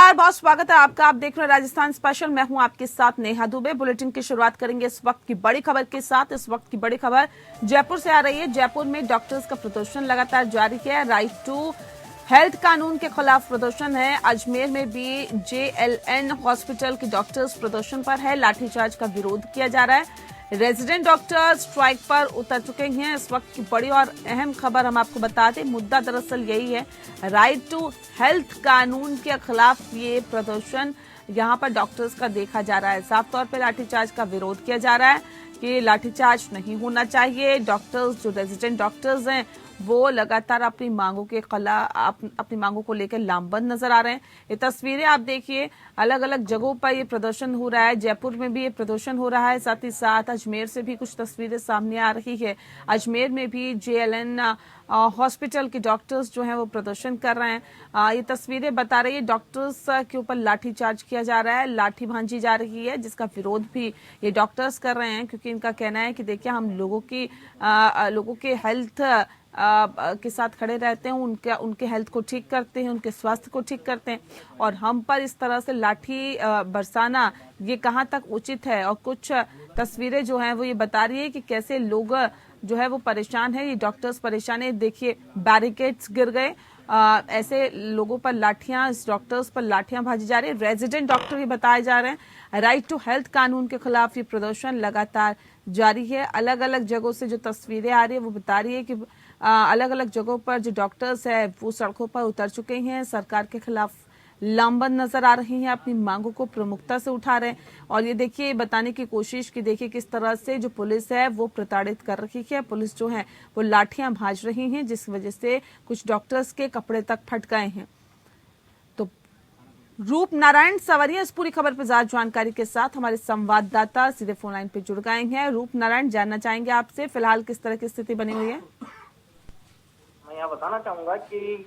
नमस्कार, बहुत स्वागत है आपका। आप देख रहे हैं राजस्थान स्पेशल। मैं हूं आपके साथ नेहा दुबे। बुलेटिन की शुरुआत करेंगे इस वक्त की बड़ी खबर के साथ। इस वक्त की बड़ी खबर जयपुर से आ रही है। जयपुर में डॉक्टर्स का प्रदर्शन लगातार जारी है। राइट टू हेल्थ कानून के खिलाफ प्रदर्शन है। अजमेर में भी JLN हॉस्पिटल के डॉक्टर्स प्रदर्शन पर है। लाठीचार्ज का विरोध किया जा रहा है। रेजिडेंट डॉक्टर स्ट्राइक पर उतर चुके हैं। इस वक्त की बड़ी और अहम खबर हम आपको बता दें। मुद्दा दरअसल यही है, राइट टू हेल्थ कानून के खिलाफ ये प्रदर्शन यहां पर डॉक्टर्स का देखा जा रहा है। साफ तौर पर लाठीचार्ज का विरोध किया जा रहा है कि लाठीचार्ज नहीं होना चाहिए। डॉक्टर्स, जो रेजिडेंट डॉक्टर्स हैं, वो लगातार अपनी मांगों के अपनी मांगों को लेकर लामबंद नजर आ रहे हैं। ये तस्वीरें आप देखिए, अलग अलग जगहों पर ये प्रदर्शन हो रहा है। जयपुर में भी ये प्रदर्शन हो रहा है, साथ ही साथ अजमेर से भी कुछ तस्वीरें सामने आ रही है। अजमेर में भी JLN हॉस्पिटल के डॉक्टर्स जो हैं वो प्रदर्शन कर रहे हैं। ये तस्वीरें बता रही है डॉक्टर्स के ऊपर लाठीचार्ज किया जा रहा है, लाठी भांजी जा रही है, जिसका विरोध भी ये डॉक्टर्स कर रहे हैं, क्योंकि इनका कहना है कि देखिए, हम लोगों के हेल्थ के साथ खड़े रहते हैं, उनके हेल्थ को ठीक करते हैं, उनके स्वास्थ्य को ठीक करते हैं, और हम पर इस तरह से लाठी बरसाना ये कहाँ तक उचित है। और कुछ तस्वीरें जो हैं वो ये बता रही है कि कैसे लोग जो है वो परेशान है। ये डॉक्टर्स परेशान है। देखिए, बैरिकेड्स गिर गए, ऐसे लोगों पर लाठियां, इस डॉक्टर्स पर लाठियां भाजी जा रही है। रेजिडेंट डॉक्टर ये बताए जा रहे हैं। राइट टू हेल्थ कानून के खिलाफ ये प्रदर्शन लगातार जारी है। अलग अलग जगहों से जो तस्वीरें आ रही है वो बता रही है कि अलग अलग जगहों पर जो डॉक्टर्स है वो सड़कों पर उतर चुके हैं, सरकार के खिलाफ लामबंद नजर आ रही हैं, अपनी मांगों को प्रमुखता से उठा रहे हैं। और ये देखिए, बताने की कोशिश की, देखिए किस तरह से जो पुलिस है वो प्रताड़ित कर रही है। पुलिस जो है वो लाठियां भाज रही हैं, जिस वजह से कुछ डॉक्टर्स के कपड़े तक फट गए हैं। तो रूप नारायण सवरिया इस पूरी खबर पर ज्यादा जानकारी के साथ हमारे संवाददाता सीधे फोन लाइन पे जुड़ गए हैं। रूप नारायण, जानना चाहेंगे आपसे फिलहाल किस तरह की स्थिति बनी हुई है? मैं यहाँ बताना चाहूंगा कि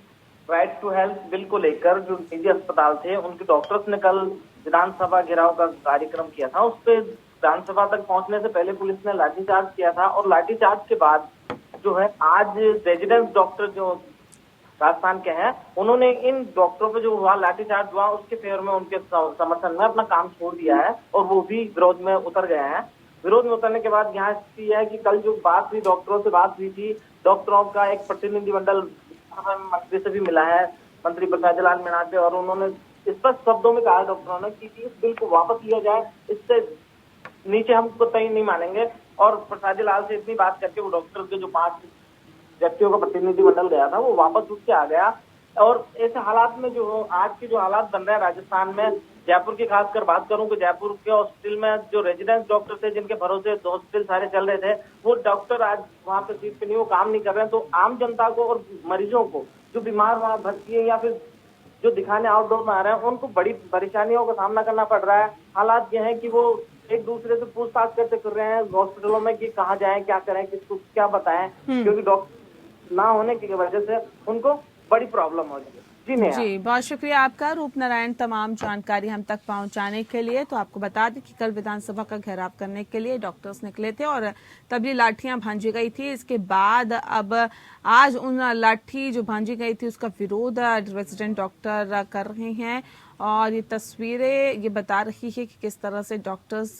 राइट टू हेल्थ बिल को लेकर जो निजी अस्पताल थे, उनके डॉक्टर्स ने कल विधानसभा घेराव का कार्यक्रम किया था। उस पे विधानसभा तक पहुंचने से पहले पुलिस ने लाठीचार्ज किया था, और लाठीचार्ज के बाद जो है आज रेजिडेंट डॉक्टर जो राजस्थान के हैं, उन्होंने इन डॉक्टरों पे जो हुआ लाठीचार्ज हुआ उसके फेवर में, उनके समर्थन में अपना काम छोड़ दिया है, और वो भी विरोध में उतर गए हैं। विरोध में उतरने के बाद यहाँ स्थिति है कि कल जो बात हुई, डॉक्टरों से बात हुई थी, डॉक्टरों का एक प्रतिनिधिमंडल मंत्री से भी मिला है, मंत्री प्रसाद लाल मीणा से, और उन्होंने स्पष्ट शब्दों में कहा डॉक्टरों ने कि इस बिल को वापस लिया जाए, इससे नीचे हम कतई नहीं मानेंगे। और प्रसाद लाल से इतनी बात करके वो डॉक्टर के जो 5 व्यक्तियों का प्रतिनिधिमंडल गया था वो वापस उठ के आ गया। और ऐसे हालात में जो आज के जो हालात बन रहे हैं राजस्थान में, जयपुर की खासकर बात करूं तो जयपुर के हॉस्पिटल में जो रेजिडेंट डॉक्टर थे, जिनके भरोसे हॉस्पिटल सारे चल रहे थे, वो डॉक्टर आज वहां पे सीट पे नहीं, वो काम नहीं कर रहे हैं। तो आम जनता को और मरीजों को जो बीमार वहां भर्ती है या फिर जो दिखाने आउटडोर में आ रहे हैं, उनको बड़ी परेशानियों का सामना करना पड़ रहा है। हालात ये है कि वो एक दूसरे से पूछताछ करते फिर रहे हैं हॉस्पिटलों में कि कहाँ जाएं, क्या करें, किसको क्या बताएं, क्योंकि डॉक्टर ना होने की वजह से उनको बड़ी प्रॉब्लम हो रही है। जी, बहुत शुक्रिया आपका रूप नारायण, तमाम जानकारी हम तक पहुंचाने के लिए। तो आपको बता दें कि कल विधानसभा का घेराव करने के लिए डॉक्टर्स निकले थे और तभी लाठियां भांजी गई थी। इसके बाद अब आज उन लाठी जो भांजी गई थी उसका विरोध रेजिडेंट डॉक्टर कर रहे हैं। और ये तस्वीरें ये बता रही है कि किस तरह से डॉक्टर्स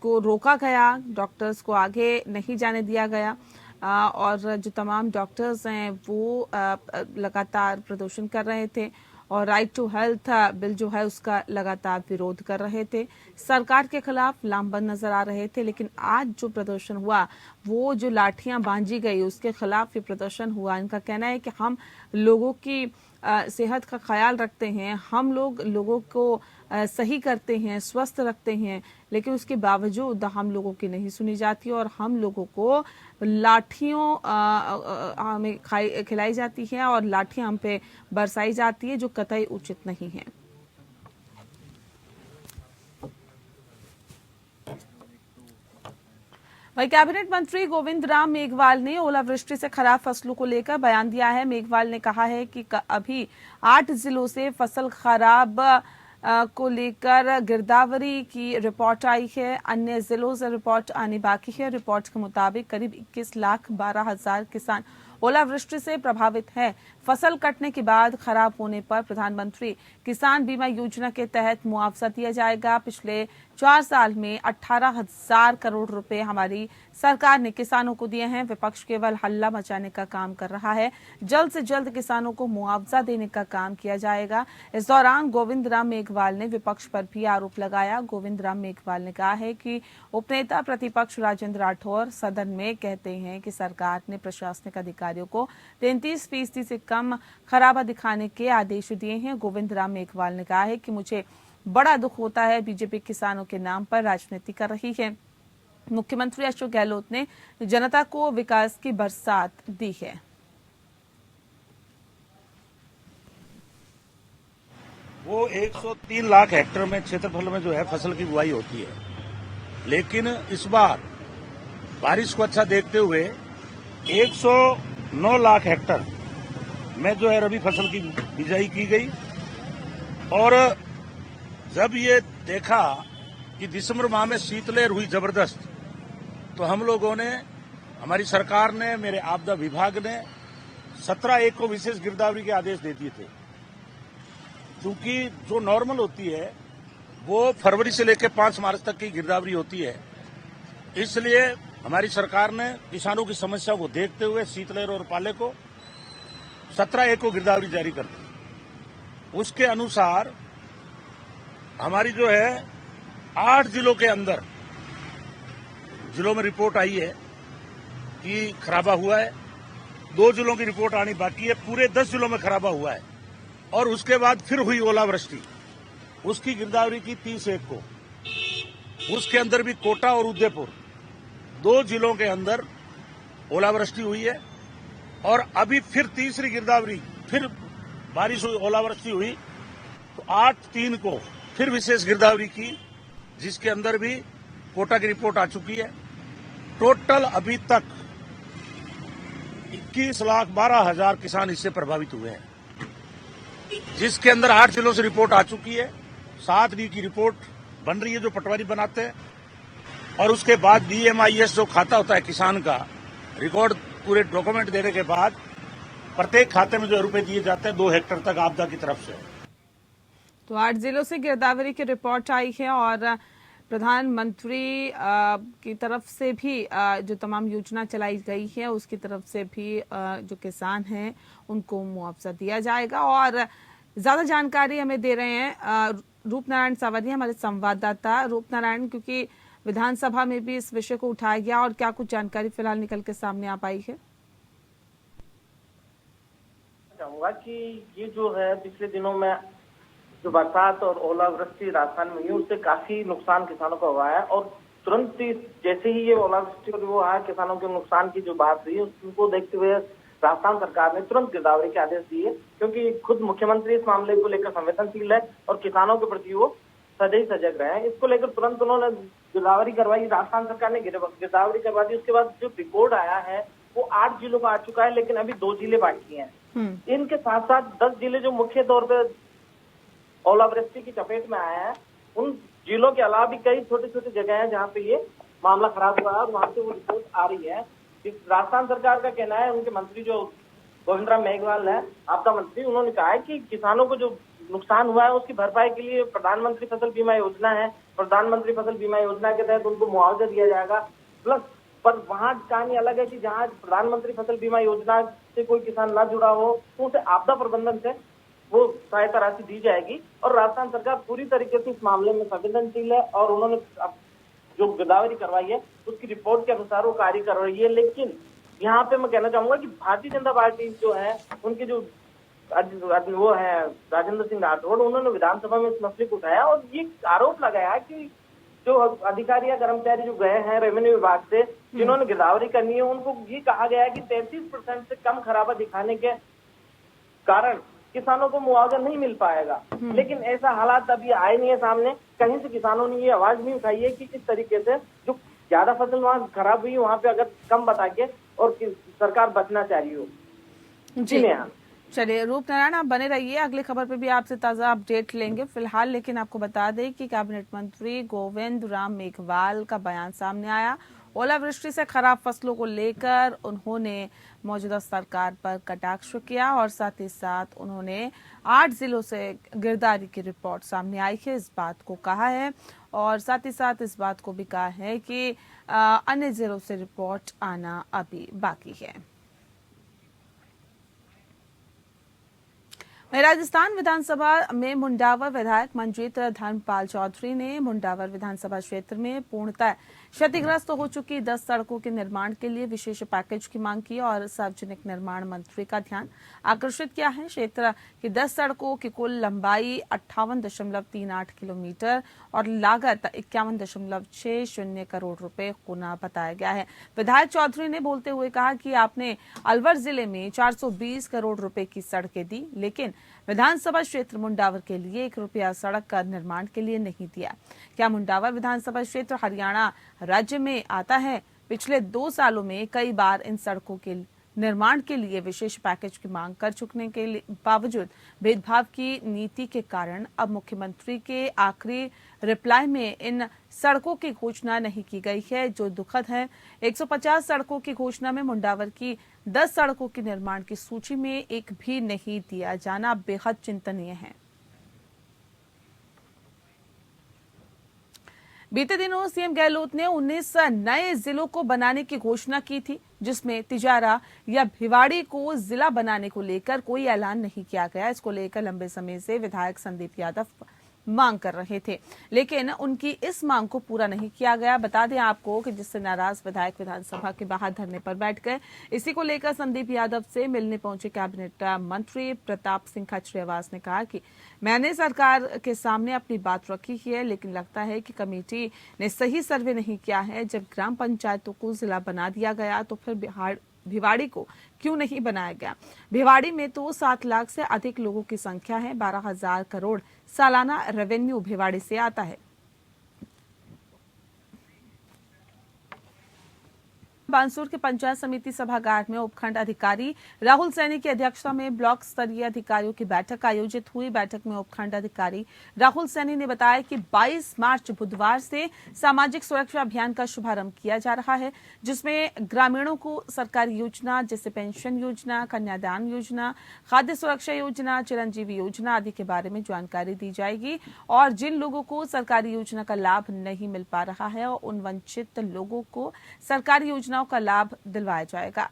को रोका गया, डॉक्टर्स को आगे नहीं जाने दिया गया। और जो तमाम डॉक्टर्स हैं वो लगातार प्रदर्शन कर रहे थे और राइट टू हेल्थ बिल जो है उसका लगातार विरोध कर रहे थे, सरकार के खिलाफ लामबंद नजर आ रहे थे। लेकिन आज जो प्रदर्शन हुआ, वो जो लाठियां बांधी गई उसके खिलाफ ये प्रदर्शन हुआ। इनका कहना है कि हम लोगों की सेहत का ख्याल रखते हैं, हम लोगों को सही करते हैं, स्वस्थ रखते हैं, लेकिन उसके बावजूद हम लोगों की नहीं सुनी जाती और हम लोगों को लाठियों हमें खिलाई जाती है और लाठियां हम पे बरसाई जाती है, जो कतई उचित नहीं है। वहीं कैबिनेट मंत्री गोविंद राम मेघवाल ने ओलावृष्टि से खराब फसलों को लेकर बयान दिया है। मेघवाल ने कहा है कि अभी 8 जिलों से फसल खराब को लेकर गिरदावरी की रिपोर्ट आई है, अन्य जिलों से रिपोर्ट आनी बाकी है। रिपोर्ट के मुताबिक करीब 21,12,000 किसान ओलावृष्टि से प्रभावित हैं। फसल कटने के बाद खराब होने पर प्रधानमंत्री किसान बीमा योजना के तहत मुआवजा दिया जाएगा। पिछले 4 साल में 18,000 करोड़ रुपए हमारी सरकार ने किसानों को दिए हैं। विपक्ष केवल हल्ला मचाने का काम कर रहा है। जल्द से जल्द किसानों को मुआवजा देने का काम किया जाएगा। इस दौरान गोविंद राम मेघवाल ने विपक्ष पर भी आरोप लगाया। गोविंद राम मेघवाल ने कहा है कि उपनेता प्रतिपक्ष राजेंद्र राठौर सदन में कहते हैं कि सरकार ने प्रशासनिक अधिकारियों को 33% से कम खराबा दिखाने के आदेश दिए हैं। गोविंद राम मेघवाल ने कहा है कि मुझे बड़ा दुख होता है, बीजेपी किसानों के नाम पर राजनीति कर रही है। मुख्यमंत्री अशोक गहलोत ने जनता को विकास की बरसात दी है। वो 103 लाख हेक्टेयर में क्षेत्रफल में जो है फसल की बुआई होती है, लेकिन इस बार बारिश को अच्छा देखते हुए 109 लाख हेक्टेयर में जो है रबी फसल की बिजाई की गई। और जब ये देखा कि दिसंबर माह में शीतलहर हुई जबरदस्त, तो हम लोगों ने, हमारी सरकार ने, मेरे आपदा विभाग ने 17/1 को विशेष गिरदावरी के आदेश दे दिए थे। क्योंकि जो नॉर्मल होती है वो फरवरी से लेकर 5 मार्च तक की गिरदावरी होती है, इसलिए हमारी सरकार ने किसानों की समस्या को देखते हुए शीतलहर और पाले को 17/1 को गिरदावरी जारी कर दी। उसके अनुसार हमारी जो है 8 जिलों के अंदर जिलों में रिपोर्ट आई है कि खराबा हुआ है। 2 जिलों की रिपोर्ट आनी बाकी है। पूरे 10 जिलों में खराबा हुआ है। और उसके बाद फिर हुई ओलावृष्टि, उसकी गिरदावरी की 30/1 को। उसके अंदर भी कोटा और उदयपुर 2 जिलों के अंदर ओलावृष्टि हुई है। और अभी फिर तीसरी गिरदावरी, फिर बारिश हुई, ओलावृष्टि हुई, तो 8/3 को फिर विशेष गिरदावरी की, जिसके अंदर भी कोटा की रिपोर्ट आ चुकी है। टोटल अभी तक 21,12,000 किसान इससे प्रभावित हुए हैं, जिसके अंदर 8 जिलों से रिपोर्ट आ चुकी है। 7 डी की रिपोर्ट बन रही है जो पटवारी बनाते हैं। और उसके बाद DMIS जो खाता होता है किसान का, रिकॉर्ड पूरे डॉक्यूमेंट देने के बाद प्रत्येक खाते में जो रुपए दिए जाते हैं 2 हेक्टेयर तक आपदा की तरफ से। तो 8 जिलों से गिरदावरी की रिपोर्ट आई है और प्रधानमंत्री की तरफ से भी जो तमाम योजना चलाई गई है उसकी तरफ से भी जो किसान हैं उनको मुआवजा दिया जाएगा। और ज्यादा जानकारी हमें दे रहे हैं रूपनारायण सावरिया, हमारे संवाददाता। रूपनारायण, क्योंकि विधानसभा में भी इस विषय को उठाया गया, और क्या कुछ जानकारी फिलहाल निकल के सामने आ पाई है? चाहूंगा कि ये जो है पिछले दिनों में जो बरसात और ओलावृष्टि राजस्थान में हुई, उससे काफी नुकसान किसानों का हुआ है। और तुरंत ही जैसे ही ये ओलावृष्टि और वो है किसानों के नुकसान की जो बात हुई, उसको देखते हुए राजस्थान सरकार ने तुरंत गिरदावरी के आदेश दिए, क्योंकि खुद मुख्यमंत्री इस मामले को लेकर संवेदनशील है और किसानों के प्रति वो सजग रहे हैं। इसको लेकर तुरंत उन्होंने गिरदावरी करवाई। राजस्थान सरकार ने गिरदावरी करवा दी। उसके बाद जो रिपोर्ट आया है वो 8 जिलों का आ चुका है, लेकिन अभी 2 जिले बाकी हैं। इनके साथ साथ 10 जिले जो मुख्य तौर पर ओलावृष्टि की चपेट में आए हैं, उन जिलों के अलावा भी कई छोटे छोटे जगह हैं जहाँ पे ये मामला खराब हुआ है और वहां से वो रिपोर्ट आ रही है। राजस्थान सरकार का कहना है, उनके मंत्री जो गोविंद राम मेघवाल है, आपदा मंत्री, उन्होंने कहा है कि किसानों को जो नुकसान हुआ है उसकी भरपाई के लिए प्रधानमंत्री फसल बीमा योजना है। प्रधानमंत्री फसल बीमा योजना के तहत उनको मुआवजा दिया जाएगा। प्लस पर वहाँ कहानी अलग है कि जहाँ प्रधानमंत्री फसल बीमा योजना से कोई किसान ना जुड़ा हो तो उसे आपदा प्रबंधन से वो सहायता राशि दी जाएगी। और राजस्थान सरकार पूरी तरीके से इस मामले में संवेदनशील है और उन्होंने जो गिरदावरी करवाई है उसकी रिपोर्ट के अनुसार वो कार्य कर रही है। लेकिन यहाँ पे मैं कहना चाहूंगा कि भारतीय जनता पार्टी जो है, उनके जो वो है राजेंद्र सिंह राठौड़, उन्होंने विधानसभा में इस मसले को उठाया और ये आरोप लगाया कि जो अधिकारी या कर्मचारी जो गए हैं रेवेन्यू विभाग से, जिन्होंने गिरदावरी करनी है, उनको ये कहा गया है कि 33% से कम खराबा दिखाने के कारण किसानों को मुआवजा नहीं मिल पाएगा। लेकिन ऐसा हालात अभी आए नहीं है सामने। कहीं से किसानों ने ये आवाज नहीं उठाई है कि किस तरीके से जो ज्यादा फसल वहां खराब हुई वहां पे अगर कम बता के और सरकार बचना चाह रही हो। जी चलिए रूपनारायण, आप बने रहिए, अगली खबर पे भी आपसे ताजा अपडेट लेंगे। फिलहाल लेकिन आपको बता दें कि कैबिनेट मंत्री गोविंद राम मेघवाल का बयान सामने आया। ओलावृष्टि से खराब फसलों को लेकर उन्होंने मौजूदा सरकार पर कटाक्ष किया और साथ ही साथ उन्होंने 8 जिलों से गिरदावरी की रिपोर्ट सामने आई है इस बात को कहा है और साथ ही साथ इस बात को भी कहा है कि अन्य जिलों से रिपोर्ट आना अभी बाकी है। राजस्थान विधानसभा में मुंडावर विधायक मंजीत धर्मपाल चौधरी ने मुंडावर विधानसभा क्षेत्र में पूर्णतः क्षतिग्रस्त हो चुकी 10 सड़कों के निर्माण के लिए विशेष पैकेज की मांग की और सार्वजनिक निर्माण मंत्री का ध्यान आकर्षित किया है। क्षेत्र की 10 सड़कों की कुल लंबाई 58.38 किलोमीटर और लागत 51.60 करोड़ रुपए होना बताया गया है। विधायक चौधरी ने बोलते हुए कहा कि आपने अलवर जिले में 420 करोड़ रुपए की सड़कें दी, लेकिन विधानसभा क्षेत्र मुंडावर के लिए 1 रुपया सड़क का निर्माण के लिए नहीं दिया। क्या मुंडावर विधानसभा क्षेत्र हरियाणा राज्य में आता है? पिछले 2 सालों में कई बार इन सड़कों के निर्माण के लिए विशेष पैकेज की मांग कर चुकने के बावजूद भेदभाव की नीति के कारण अब मुख्यमंत्री के आखिरी रिप्लाई में इन सड़कों की घोषणा नहीं की गई है, जो दुखद है। 150 सड़कों की घोषणा में मुंडावर की 10 सड़कों के निर्माण की सूची में एक भी नहीं दिया जाना बेहद चिंतनीय है। बीते दिनों सीएम गहलोत ने 19 नए जिलों को बनाने की घोषणा की थी, जिसमें तिजारा या भिवाड़ी को जिला बनाने को लेकर कोई ऐलान नहीं किया गया। इसको लेकर लंबे समय से विधायक संदीप यादव मांग कर रहे थे, लेकिन उनकी इस मांग को पूरा नहीं किया गया। बता दें आपको कि जिससे नाराज विधायक विधानसभा के बाहर धरने पर बैठ गए। इसी को लेकर संदीप यादव से मिलने पहुंचे कैबिनेट मंत्री प्रताप सिंह खाचरियावास ने कहा कि मैंने सरकार के सामने अपनी बात रखी है, लेकिन लगता है कि कमेटी ने सही सर्वे नहीं किया है। जब ग्राम पंचायतों को जिला बना दिया गया तो फिर भिवाड़ी को क्यों नहीं बनाया गया? भिवाड़ी में तो 7 लाख से अधिक लोगों की संख्या है। 12,000 करोड़ सालाना रेवेन्यू भिवाड़ी से आता है। बानसूर के पंचायत समिति सभागार में उपखंड अधिकारी राहुल सैनी की अध्यक्षता में ब्लॉक स्तरीय अधिकारियों की बैठक आयोजित हुई। बैठक में उपखंड अधिकारी राहुल सैनी ने बताया कि 22 मार्च बुधवार से सामाजिक सुरक्षा अभियान का शुभारंभ किया जा रहा है, जिसमें ग्रामीणों को सरकारी योजना जैसे पेंशन योजना, कन्यादान योजना, खाद्य सुरक्षा योजना, चिरंजीवी योजना आदि के बारे में जानकारी दी जाएगी और जिन लोगों को सरकारी योजना का लाभ नहीं मिल पा रहा है और उन वंचित लोगों को सरकारी योजना का लाभ दिलवाया जाएगा।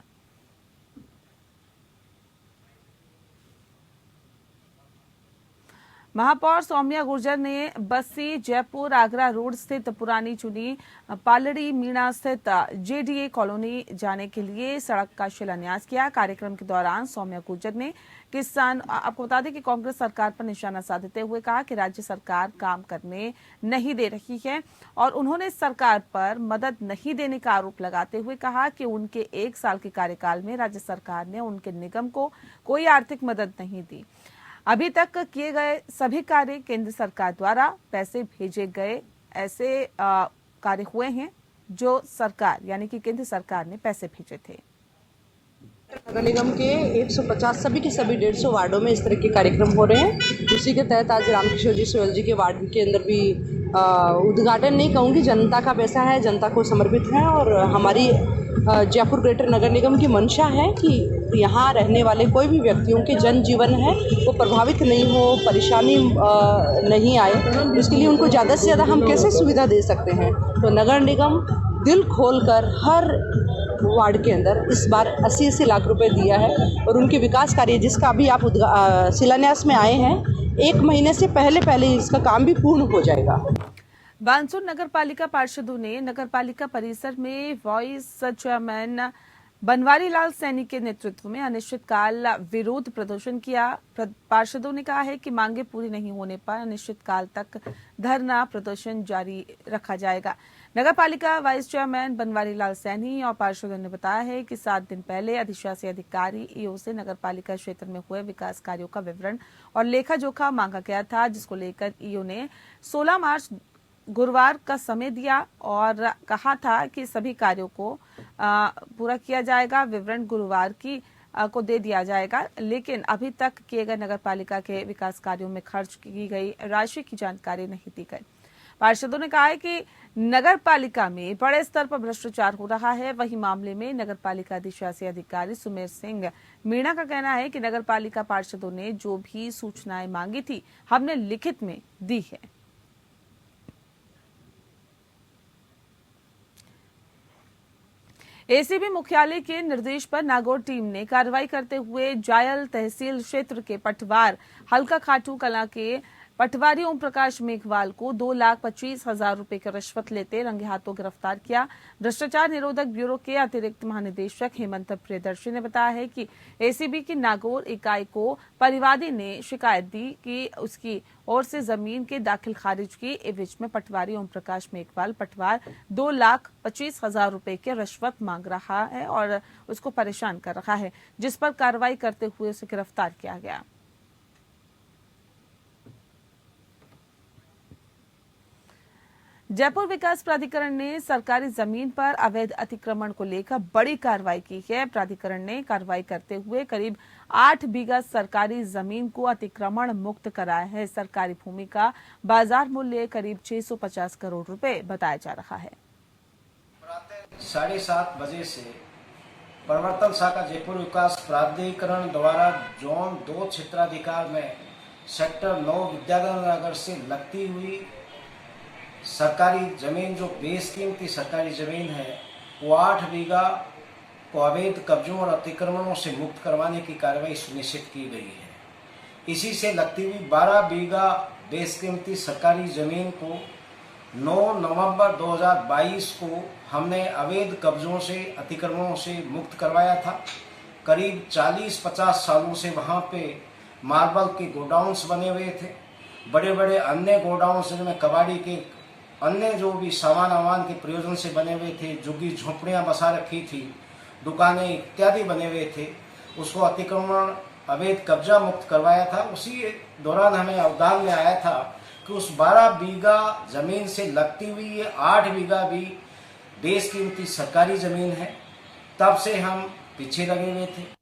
महापौर सौम्या गुर्जर ने बस्सी जयपुर आगरा रोड स्थित पुरानी चुनी पालड़ी मीणा स्थित जेडीए कॉलोनी जाने के लिए सड़क का शिलान्यास किया। कार्यक्रम के दौरान सौम्या गुर्जर ने आपको बता दें कि कांग्रेस सरकार पर निशाना साधते हुए कहा कि राज्य सरकार काम करने नहीं दे रही है और उन्होंने सरकार पर मदद नहीं देने का आरोप लगाते हुए कहा कि उनके 1 साल के कार्यकाल में राज्य सरकार ने उनके निगम को कोई आर्थिक मदद नहीं दी। अभी तक किए गए सभी कार्य केंद्र सरकार द्वारा पैसे भेजे गए ऐसे कार्य हुए हैं जो सरकार यानी कि केंद्र सरकार ने पैसे भेजे थे। नगर निगम के 150 सभी के सभी 150 वार्डों में इस तरह के कार्यक्रम हो रहे हैं। उसी के तहत आज रामकिशोर जी सोयल जी के वार्ड के अंदर भी उद्घाटन नहीं कहूँगी, जनता का पैसा है, जनता को समर्पित है और हमारी जयपुर ग्रेटर नगर निगम की मंशा है कि यहाँ रहने वाले कोई भी व्यक्तियों के जनजीवन है वो प्रभावित नहीं हो, परेशानी नहीं आए। इसके लिए उनको ज़्यादा से ज़्यादा हम कैसे सुविधा दे सकते हैं, तो नगर निगम दिल खोलकर हर वार्ड के अंदर इस बार 80-80 लाख रुपए दिया है और उनके विकास कार्य जिसका अभी आप शिलान्यास में आए हैं, 1 महीने से पहले इसका काम भी पूर्ण हो जाएगा। बानसूर नगर पालिका पार्षदों ने नगर पालिका परिसर में वाइस चेयरमैन बनवारी लाल सैनी के नेतृत्व में अनिश्चितकाल विरोध प्रदर्शन किया। पार्षदों ने कहा है कि मांगे पूरी नहीं होने पर अनिश्चितकाल तक धरना प्रदर्शन जारी रखा जाएगा। नगर पालिका वाइस चेयरमैन बनवारी लाल सैनी और पार्षदों ने बताया है कि 7 दिन पहले अधिशासी अधिकारी ईओ से नगर पालिका क्षेत्र में हुए विकास कार्यों का विवरण और लेखा जोखा मांगा गया था, जिसको लेकर ईओ ने 16 मार्च गुरुवार का समय दिया और कहा था कि सभी कार्यों को पूरा किया जाएगा। विवरण गुरुवार को दे दिया जाएगा, लेकिन अभी तक किए गए नगर पालिका के विकास कार्यों में खर्च की गई राशि की जानकारी नहीं दी गई। पार्षदों ने कहा है कि नगर पालिका में बड़े स्तर पर भ्रष्टाचार हो रहा है। वहीं मामले में नगर पालिका अधिशासी अधिकारी सुमेर सिंह मीणा का कहना है कि नगर पालिका पार्षदों ने जो भी सूचनाएं मांगी थी हमने लिखित में दी है। एसीबी मुख्यालय के निर्देश पर नागौर टीम ने कार्रवाई करते हुए जायल तहसील क्षेत्र के पटवार हल्का खाटू कला के पटवारी ओम प्रकाश मेघवाल को 2,25,000 रुपए की रिश्वत लेते रंगे हाथों गिरफ्तार किया। भ्रष्टाचार निरोधक ब्यूरो के अतिरिक्त महानिदेशक हेमंत प्रियदर्शी ने बताया है कि एसीबी की नागौर इकाई को परिवादी ने शिकायत दी कि उसकी ओर से जमीन के दाखिल खारिज की एवज में पटवारी ओम प्रकाश मेघवाल पटवार 2,25,000 रुपए की रिश्वत मांग रहा है और उसको परेशान कर रहा है, जिस पर कार्रवाई करते हुए उसे गिरफ्तार किया गया। जयपुर विकास प्राधिकरण ने सरकारी जमीन पर अवैध अतिक्रमण को लेकर बड़ी कार्रवाई की है। प्राधिकरण ने कार्रवाई करते हुए करीब 8 बीघा सरकारी जमीन को अतिक्रमण मुक्त कराया है। सरकारी भूमि का बाजार मूल्य करीब 650 करोड़ रुपए बताया जा रहा है। 7:30 बजे से प्रवर्तन शाखा जयपुर विकास प्राधिकरण द्वारा जोन 2 क्षेत्राधिकार में सेक्टर 9 विद्याधर नगर से लगती हुई सरकारी जमीन जो बेशकीमती सरकारी जमीन है वो 8 बीघा को अवैध कब्जों और अतिक्रमणों से मुक्त करवाने की कार्रवाई सुनिश्चित की गई है। इसी से लगती हुई 12 बीघा बेशकीमती सरकारी जमीन को 9 नवंबर 2022 को हमने अवैध कब्जों से अतिक्रमणों से मुक्त करवाया था। करीब 40-50 सालों से वहाँ पे मार्बल के गोडाउन्स बने हुए थे। बड़े बड़े अन्य गोडाउन्स जिनमें कबाड़ी के अन्य जो भी सामान के प्रयोजन से बने हुए थे, झुग्गी झोंपड़ियाँ बसा रखी थी, दुकानें इत्यादि बने हुए थे, उसको अतिक्रमण अवैध कब्जा मुक्त करवाया था। उसी दौरान हमें अवधान में आया था कि उस 12 बीघा जमीन से लगती हुई ये 8 बीघा भी बेशकीमती सरकारी जमीन है। तब से हम पीछे लगे हुए थे।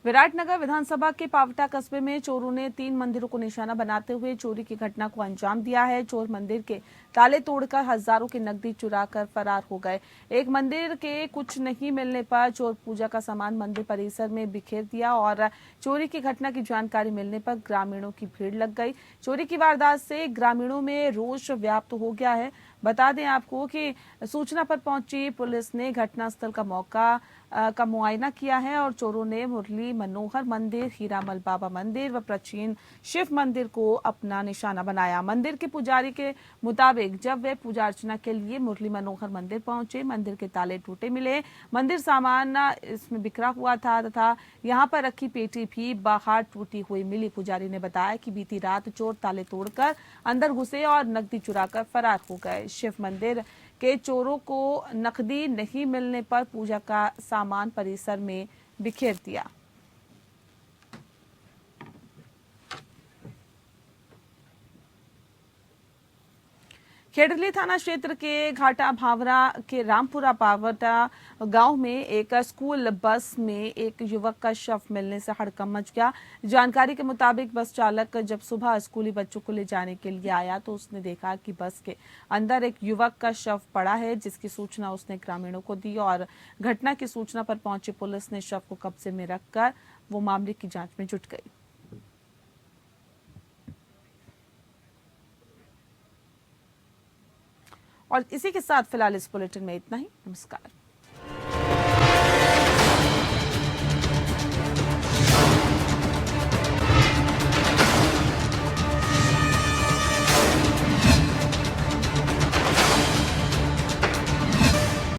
विराटनगर विधानसभा के पावटा कस्बे में चोरों ने 3 मंदिरों को निशाना बनाते हुए चोरी की घटना को अंजाम दिया है। चोर मंदिर के ताले तोड़कर हजारों की नकदी चुराकर फरार हो गए। एक मंदिर के कुछ नहीं मिलने पर चोर पूजा का सामान मंदिर परिसर में बिखेर दिया और चोरी की घटना की जानकारी मिलने पर ग्रामीणों की भीड़ लग गई। चोरी की वारदात से ग्रामीणों में रोष व्याप्त हो गया है। बता दें आपको कि सूचना पर पहुंची पुलिस ने घटनास्थल का मुआयना किया है और चोरों ने मुरली मनोहर मंदिर, हीरामल बाबा मंदिर व प्राचीन शिव मंदिर को अपना निशाना बनाया। मंदिर के पुजारी के मुताबिक जब वे पूजा अर्चना के लिए मुरली मनोहर मंदिर पहुंचे, मंदिर के ताले टूटे मिले। मंदिर सामान इसमें बिखरा हुआ था तथा यहाँ पर रखी पेटी भी बाहर टूटी हुई मिली। पुजारी ने बताया कि बीती रात चोर ताले तोड़कर अंदर घुसे और नकदी चुराकर फरार हो गए। शिव मंदिर के चोरों को नकदी नहीं मिलने पर पूजा का सामान परिसर में बिखेर दिया। खेड़ली थाना क्षेत्र के घाटा भावरा के रामपुरा पावटा गांव में एक स्कूल बस में एक युवक का शव मिलने से हड़कंप मच गया। जानकारी के मुताबिक बस चालक जब सुबह स्कूली बच्चों को ले जाने के लिए आया तो उसने देखा कि बस के अंदर एक युवक का शव पड़ा है, जिसकी सूचना उसने ग्रामीणों को दी और घटना की सूचना पर पहुंची पुलिस ने शव को कब्जे में रखकर वो मामले की जांच में जुट गई। और इसी के साथ फिलहाल इस बुलेटिन में इतना ही। नमस्कार।